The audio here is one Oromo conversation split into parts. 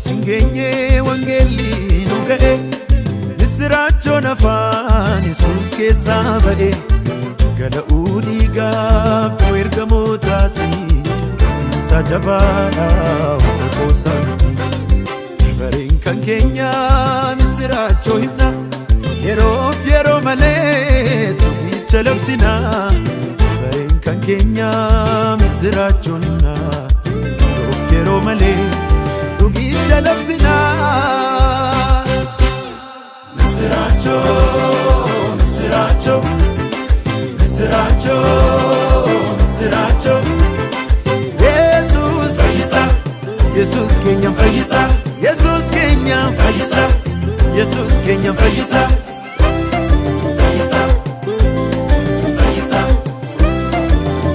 singeenye wangeelli nu ga'e misiraachoon afaan Yesuus keessaa ba'e gala'uu dhiigaaf nu ergamootaati itiinsa jabaadha wanta qoosaati bareen kan keenya misiraachoo himna yeroof yeroo malee tuqicha labsina bareen kan keenya misiraachoo himna yeroof yeroo malee tuqicha labsina misiraachoo misiraachoo misiraachoo misiraachoo Yesuus fayyisa Yesuus keenya fayyisa Yesuus keenya fayyisa Yesuus keenya fayyisa fayyisa fayyisa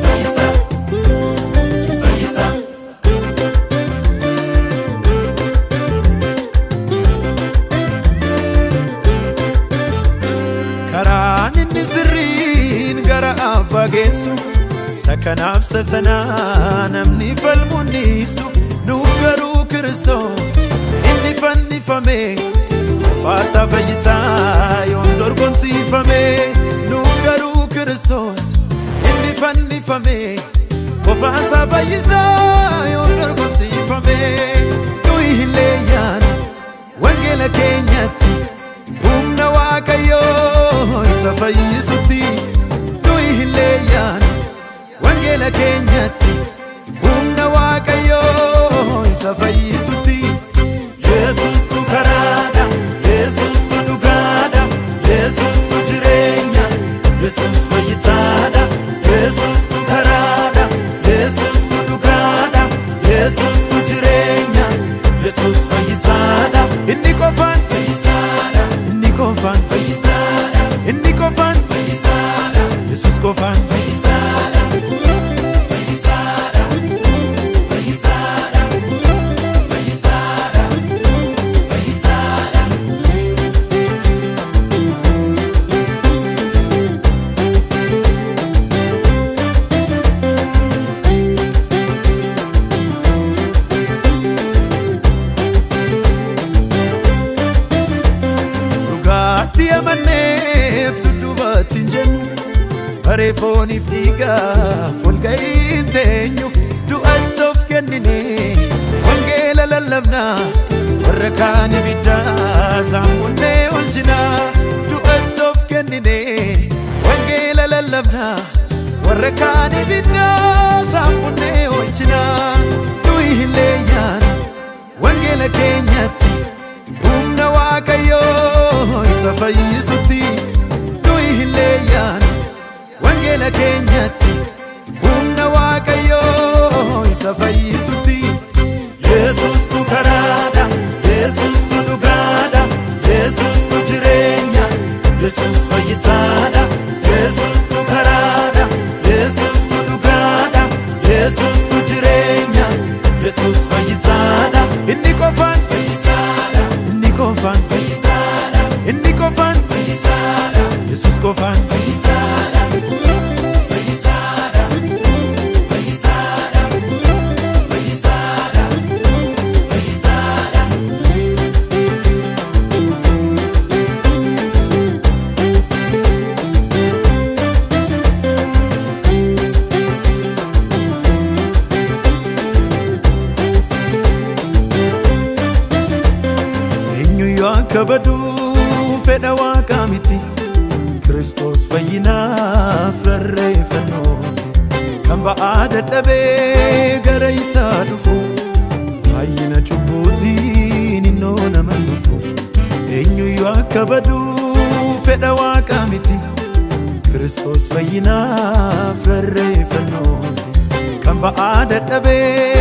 fayyisa fayyisa karaan inni sirriin gara abbaa geessu sakanaaf sasanaa namni falmuun dhiisu nuuf garuu Kiristoos inni fannifame qofaasaa fayyisaa yoon dorgomsiifame nuuf garuu Kiristoos inni fannifame qofaasaa fayyisaa yoon dorgomsiifame nuyi hin leeyyaanu wangeela keenyatti humna Waaqayyoo isa fayyisutti nuyi hin leeyyaanu wangeela keenyatti humna Waaqayyoo isa fayyisutti Yesuus tu karaadha Yesuus tu dhugaadha Yesuus tu jireenya Yesuus fayyisaadha Yesuus tu karaadha Yesuus tu dhugaadha Yesuus tu jireenya Yesuus fayyisaadha inni qofaan fayyisaadha inni qofaan fayyisaadha inni qofaan fayyisaadha Yesuus qofaan fayyisaadha Amanneef dudduubatti hin jennu bareefooniif dhiigaaf walga'iin teenyu du'atti of kennine wangeela lallabna warra kaan ibiddaa saambunnee oolchina du'atti of kennine wangeela lallabna warra kaan ibiddaa saambunnee oolchina nuyi hin leeyyaanu wangeela keenyatti humna Waaqayyoo isa fayyisutti nuyi hin leeyyaanu wangeela keenyatti humna Waaqayyoo isa fayyisutti Yesuus tu karaadha Yesuus tu dhugaadha Yesuus tu jireenya Yesuus fayyisaadha Yesuus tu karaadha Yesuus tu dhugaadha Yesuus tu jireenya Yesuus fayyisaadha inni qofaan fayyisaadha inni qofaan fayyisaadha inni qofaan fayyisaadha Yesuus qofaan fayyisaadha fayyisaadha fayyisaadha fayyisaadha fayyisaadha eenyuyyuu akka baduu fedha Waaqaa miti Kiristoos fayyinaaf rarreeffannooti kan ba'aa dadhabee gara isaa dhufu fayyina cubbuutiin innoo nama dhufu eenyuyyuu akka baduu fedha Waaqaa miti Kiristoos fayyinaaf rarreeffannooti kan ba'aa dadhabee